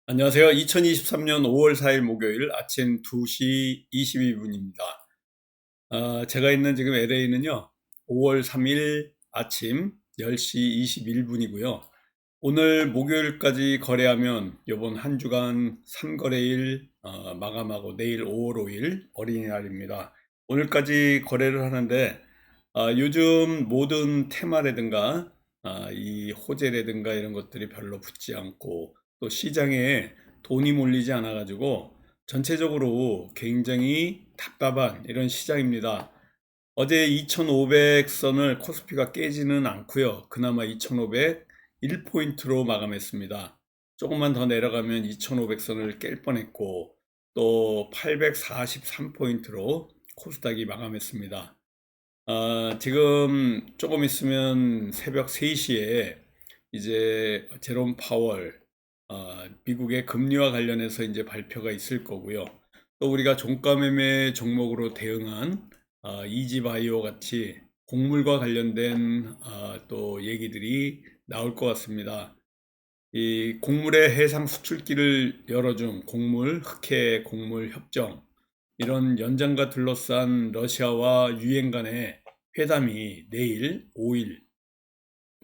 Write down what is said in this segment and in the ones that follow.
안녕하세요. 2023년 5월 4일 목요일 아침 2시 22분입니다. 제가 있는 지금 LA는요, 5월 3일 아침 10시 21분이고요. 오늘 목요일까지 거래하면 이번 한 주간 3거래일 마감하고 내일 5월 5일 어린이날입니다. 오늘까지 거래를 하는데 요즘 모든 테마라든가 이 호재라든가 이런 것들이 별로 붙지 않고 또 시장에 돈이 몰리지 않아 가지고 전체적으로 굉장히 답답한 이런 시장입니다. 어제 2500선을 코스피가 깨지는 않고요. 그나마 2501포인트로 마감했습니다. 조금만 더 내려가면 2500선을 깰 뻔했고 또 843포인트로 코스닥이 마감했습니다. 지금 조금 있으면 새벽 3시에 이제 제롬 파월 미국의 금리와 관련해서 이제 발표가 있을 거고요. 또 우리가 종가 매매 종목으로 대응한 이지바이오 같이 곡물과 관련된 또 얘기들이 나올 것 같습니다. 이 곡물의 해상 수출기를 열어준 곡물, 흑해 곡물 협정, 이런 연장과 둘러싼 러시아와 유엔 간의 회담이 내일 5일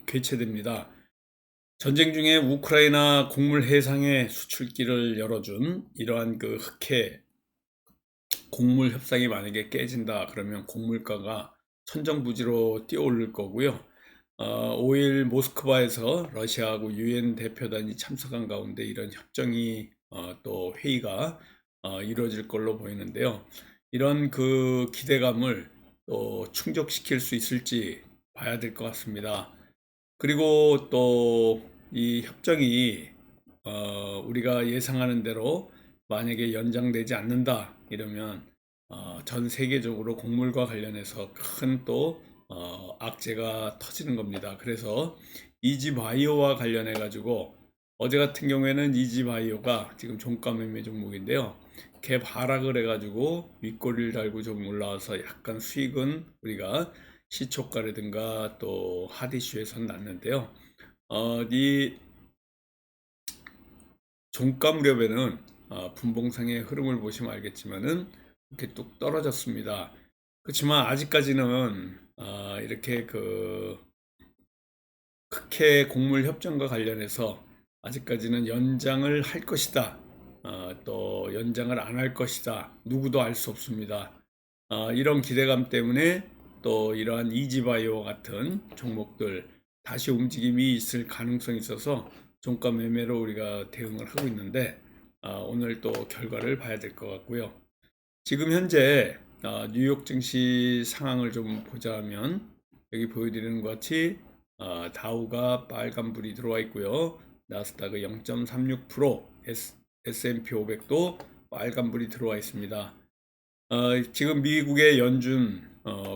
개최됩니다. 전쟁 중에 우크라이나 곡물 해상의 수출기를 열어준 이러한 그 흑해 곡물 협상이 만약에 깨진다 그러면 곡물가가 천정부지로 뛰어오를 거고요. 5일 모스크바에서 러시아하고 유엔 대표단이 참석한 가운데 이런 협정이 또 회의가 이루어질 걸로 보이는데요. 이런 그 기대감을 또 충족시킬 수 있을지 봐야 될 것 같습니다. 그리고 또 이 협정이 우리가 예상하는 대로 만약에 연장되지 않는다 이러면 전 세계적으로 곡물과 관련해서 큰 또 악재가 터지는 겁니다. 그래서 이지바이오와 관련해 가지고 어제 같은 경우에는 이지바이오가 지금 종가 매매 종목인데요. 갭 하락을 해 가지고 윗꼬리를 달고 좀 올라와서 약간 수익은 우리가 시초가라든가 또 핫이슈에선 났는데요. 이 종가 무렵에는 분봉상의 흐름을 보시면 알겠지만은 이렇게 뚝 떨어졌습니다. 그렇지만 아직까지는 이렇게 그 흑해 곡물 협정과 관련해서 아직까지는 연장을 할 것이다. 또 연장을 안 할 것이다. 누구도 알 수 없습니다. 이런 기대감 때문에 또 이러한 이지바이오 같은 종목들 다시 움직임이 있을 가능성이 있어서 종가 매매로 우리가 대응을 하고 있는데 오늘 또 결과를 봐야 될 것 같고요. 지금 현재 뉴욕 증시 상황을 좀 보자면 여기 보여드리는 것 같이 다우가 빨간불이 들어와 있고요. 나스닥은 0.36%, S&P 500도 빨간불이 들어와 있습니다. 지금 미국의 연준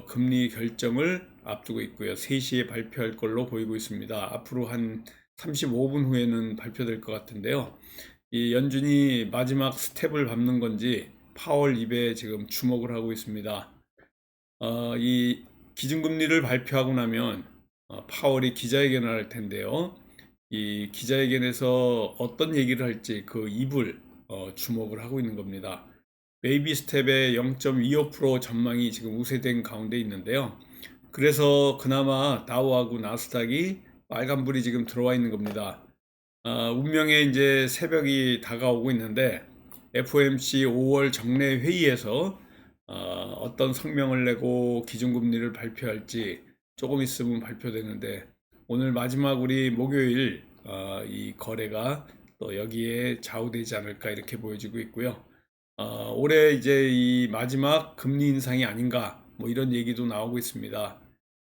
금리 결정을 앞두고 있고요. 3시에 발표할 걸로 보이고 있습니다. 앞으로 한 35분 후에는 발표될 것 같은데요. 이 연준이 마지막 스텝을 밟는 건지 파월 입에 지금 주목을 하고 있습니다. 이 기준금리를 발표하고 나면 파월이 기자회견을 할 텐데요. 이 기자회견에서 어떤 얘기를 할지 그 입을 주목을 하고 있는 겁니다. 베이비 스텝의 0.25% 전망이 지금 우세된 가운데 있는데요. 그래서 그나마 다우하고 나스닥이 빨간불이 지금 들어와 있는 겁니다. 운명의 이제 새벽이 다가오고 있는데 FOMC 5월 정례 회의에서 어떤 성명을 내고 기준금리를 발표할지 조금 있으면 발표되는데 오늘 마지막 우리 목요일 이 거래가 또 여기에 좌우되지 않을까 이렇게 보여지고 있고요. 올해 이제 이 마지막 금리 인상이 아닌가 뭐 이런 얘기도 나오고 있습니다.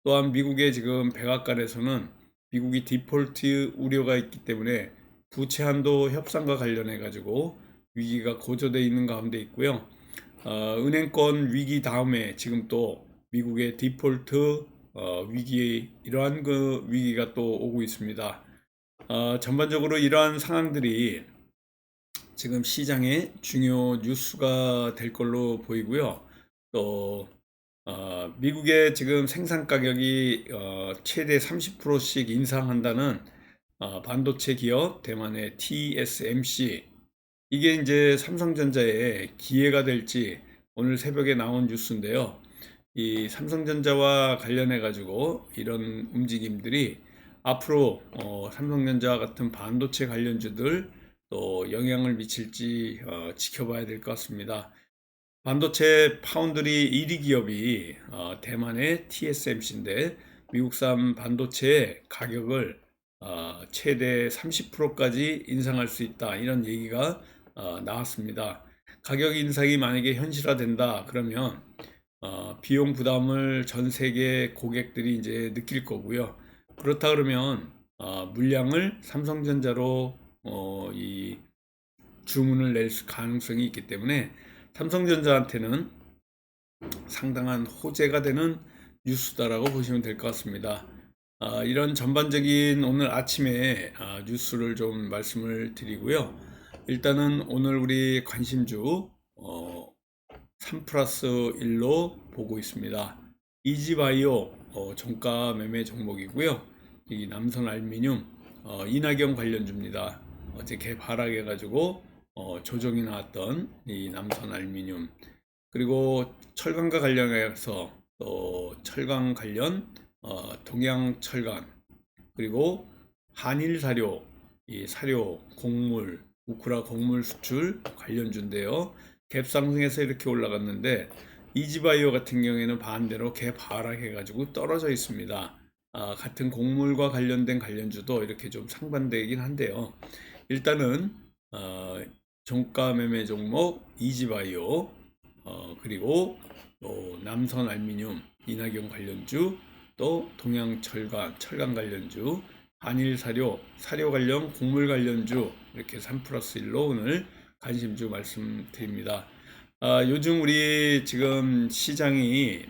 또한 미국의 지금 백악관에서는 미국이 디폴트 우려가 있기 때문에 부채 한도 협상과 관련해 가지고 위기가 고조되어 있는 가운데 있고요. 은행권 위기 다음에 지금 또 미국의 디폴트 위기 이러한 그 위기가 또 오고 있습니다. 전반적으로 이러한 상황들이 지금 시장의 중요 뉴스가 될 걸로 보이고요. 또 미국의 지금 생산 가격이 최대 30%씩 인상한다는 반도체 기업 대만의 TSMC, 이게 이제 삼성전자의 기회가 될지 오늘 새벽에 나온 뉴스인데요. 이 삼성전자와 관련해 가지고 이런 움직임들이 앞으로 삼성전자와 같은 반도체 관련주들 또 영향을 미칠지 지켜봐야 될 것 같습니다. 반도체 파운드리 1위 기업이 대만의 TSMC인데, 미국산 반도체의 가격을 최대 30%까지 인상할 수 있다, 이런 얘기가 나왔습니다. 가격 인상이 만약에 현실화된다 그러면 비용 부담을 전 세계 고객들이 이제 느낄 거고요. 그렇다 그러면 물량을 삼성전자로 이 주문을 낼 가능성이 있기 때문에 삼성전자한테는 상당한 호재가 되는 뉴스다라고 보시면 될 것 같습니다. 이런 전반적인 오늘 아침에 뉴스를 좀 말씀을 드리고요. 일단은 오늘 우리 관심주 3 플러스 1로 보고 있습니다. 이지바이오 종가 매매 종목이고요. 이 남선 알미늄 이낙연 관련주입니다. 어제 개발하게 가지고 조정이 나왔던 이 남선 알미늄, 그리고 철강과 관련해서 또 철강 관련 동양철강, 그리고 한일 사료, 이 사료 곡물 우크라 곡물 수출 관련주인데요. 갭 상승해서 이렇게 올라갔는데 이지바이오 같은 경우에는 반대로 갭 하락해 가지고 떨어져 있습니다. 같은 곡물과 관련된 관련주도 이렇게 좀 상반되긴 한데요. 일단은 종가 매매 종목 이지바이오, 그리고 또 남선 알미늄 이낙연 관련주, 또 동양철강 철강 관련주, 한일 사료 사료 관련 곡물 관련주, 이렇게 3 플러스 1로 오늘 관심주 말씀드립니다. 요즘 우리 지금 시장이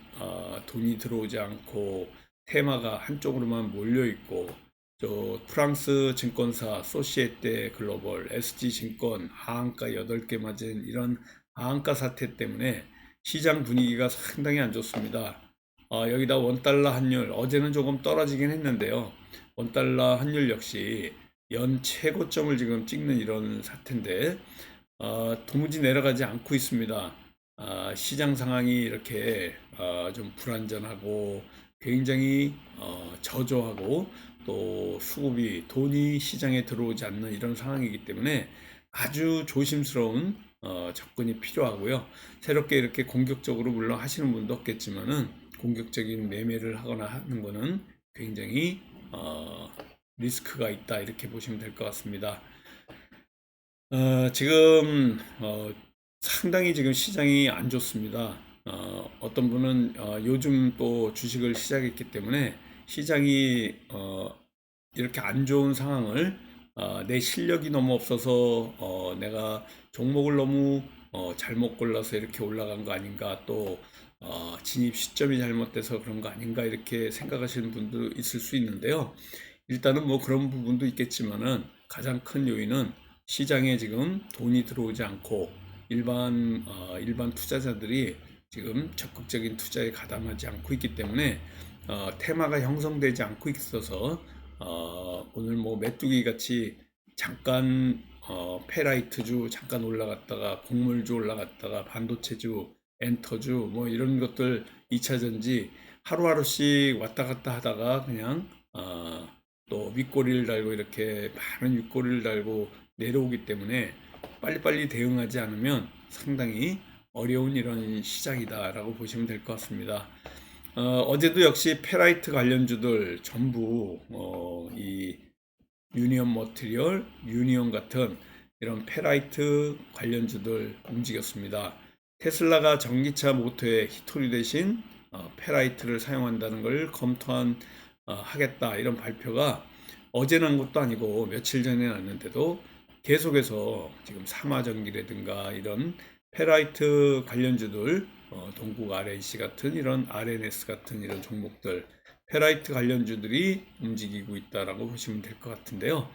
돈이 들어오지 않고 테마가 한쪽으로만 몰려 있고, 저 프랑스 증권사 소시에테 글로벌, SG증권 하한가 8개 맞은 이런 하한가 사태 때문에 시장 분위기가 상당히 안 좋습니다. 여기다 원달러 환율 어제는 조금 떨어지긴 했는데요. 원달러 환율 역시 연 최고점을 지금 찍는 이런 사태인데 도무지 내려가지 않고 있습니다. 시장 상황이 이렇게 좀 불안전하고 굉장히 저조하고, 또 수급이 돈이 시장에 들어오지 않는 이런 상황이기 때문에 아주 조심스러운 접근이 필요하고요. 새롭게 이렇게 공격적으로 물론 하시는 분도 없겠지만은 공격적인 매매를 하거나 하는 거는 굉장히 리스크가 있다, 이렇게 보시면 될 것 같습니다. 지금 상당히 지금 시장이 안 좋습니다. 어떤 분은 요즘 또 주식을 시작했기 때문에 시장이 이렇게 안 좋은 상황을 내 실력이 너무 없어서 내가 종목을 너무 잘못 골라서 이렇게 올라간 거 아닌가, 또 진입 시점이 잘못돼서 그런 거 아닌가, 이렇게 생각하시는 분도 있을 수 있는데요. 일단은 뭐 그런 부분도 있겠지만은 가장 큰 요인은 시장에 지금 돈이 들어오지 않고 일반 투자자들이 지금 적극적인 투자에 가담하지 않고 있기 때문에 테마가 형성되지 않고 있어서 오늘 뭐 메뚜기 같이 잠깐 페라이트주 잠깐 올라갔다가 곡물주 올라갔다가 반도체주 엔터주 뭐 이런 것들 2차전지 하루하루씩 왔다 갔다 하다가 그냥 또 윗꼬리를 달고 이렇게 많은 윗꼬리를 달고 내려오기 때문에 빨리빨리 대응하지 않으면 상당히 어려운 이런 시장이다라고 보시면 될 것 같습니다. 어제도 역시 페라이트 관련주들 전부 이 유니온 머티리얼, 유니온 같은 이런 페라이트 관련주들 움직였습니다. 테슬라가 전기차 모터의 히토리 대신 페라이트를 사용한다는 걸 하겠다, 이런 발표가 어제 난 것도 아니고 며칠 전에 났는데도 계속해서 지금 삼화전기라든가 이런 페라이트 관련주들, 동국 RNC 같은 이런 RNS 같은 이런 종목들, 페라이트 관련주들이 움직이고 있다라고 보시면 될 것 같은데요.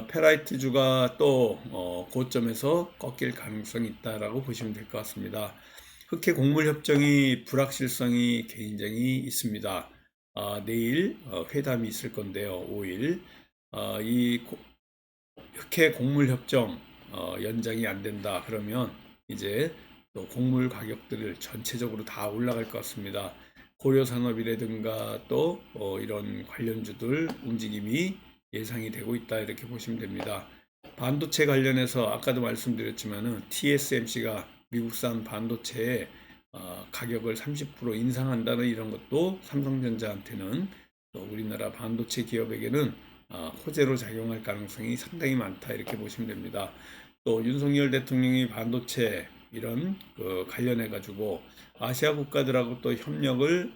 페라이트주가 또 고점에서 꺾일 가능성이 있다라고 보시면 될 것 같습니다. 흑해 곡물 협정이 불확실성이 굉장히 있습니다. 내일 회담이 있을 건데요. 5일 이 흑해 곡물 협정 연장이 안 된다 그러면 이제 또 곡물 가격들을 전체적으로 다 올라갈 것 같습니다. 고려산업이라든가 또 이런 관련주들 움직임이 예상이 되고 있다 이렇게 보시면 됩니다. 반도체 관련해서 아까도 말씀드렸지만은 TSMC가 미국산 반도체의 가격을 30% 인상한다는 이런 것도 삼성전자한테는 또 우리나라 반도체 기업에게는 호재로 작용할 가능성이 상당히 많다 이렇게 보시면 됩니다. 또 윤석열 대통령이 반도체 이런 관련해 가지고 아시아 국가들하고 또 협력을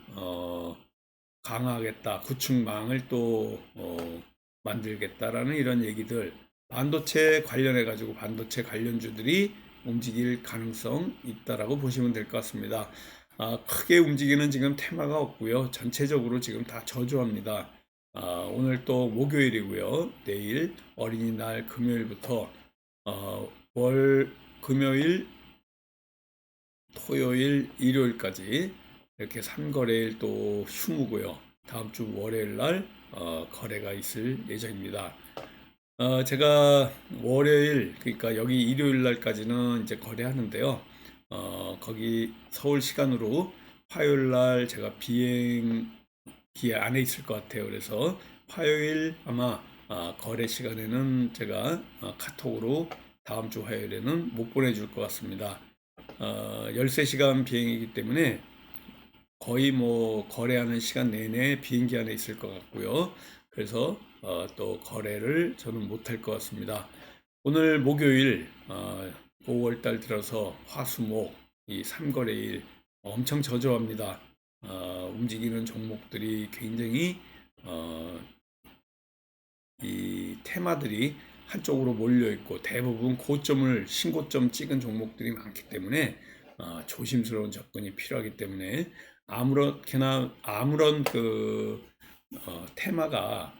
강화하겠다, 구축망을 또 만들겠다라는 이런 얘기들, 반도체 관련해 가지고 반도체 관련주들이 움직일 가능성 있다라고 보시면 될 것 같습니다. 크게 움직이는 지금 테마가 없고요. 전체적으로 지금 다 저조합니다. 오늘 또 목요일이고요. 내일 어린이날 금요일부터 금요일, 토요일, 일요일까지 이렇게 3거래일 또 휴무고요. 다음 주 월요일 날 거래가 있을 예정입니다. 제가 월요일, 그러니까 여기 일요일 날까지는 이제 거래하는데요. 거기 서울 시간으로 화요일 날 제가 비행기에 안에 있을 것 같아요. 그래서 화요일 아마 거래 시간에는 제가 카톡으로 다음 주 화요일에는 못 보내줄 것 같습니다. 13시간 비행이기 때문에 거의 뭐 거래하는 시간 내내 비행기 안에 있을 것 같고요. 그래서 또 거래를 저는 못할 것 같습니다. 오늘 목요일 5월달 들어서 화수목 이 3거래일 엄청 저조합니다. 움직이는 종목들이 굉장히 이 테마들이 한쪽으로 몰려 있고 대부분 고점을 신고점 찍은 종목들이 많기 때문에 조심스러운 접근이 필요하기 때문에 아무런 테마가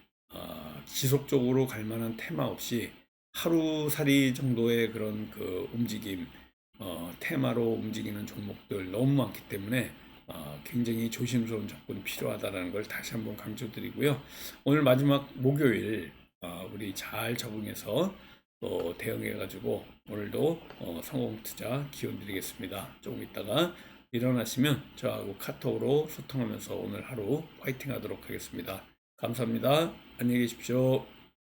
지속적으로 갈 만한 테마 없이 하루살이 정도의 그런 움직임, 테마로 움직이는 종목들 너무 많기 때문에 굉장히 조심스러운 접근이 필요하다는 걸 다시 한번 강조드리고요. 오늘 마지막 목요일 우리 잘 적응해서 또 대응해가지고 오늘도 성공 투자 기원 드리겠습니다. 조금 있다가 일어나시면 저하고 카톡으로 소통하면서 오늘 하루 화이팅 하도록 하겠습니다. 감사합니다. 안녕히 계십시오.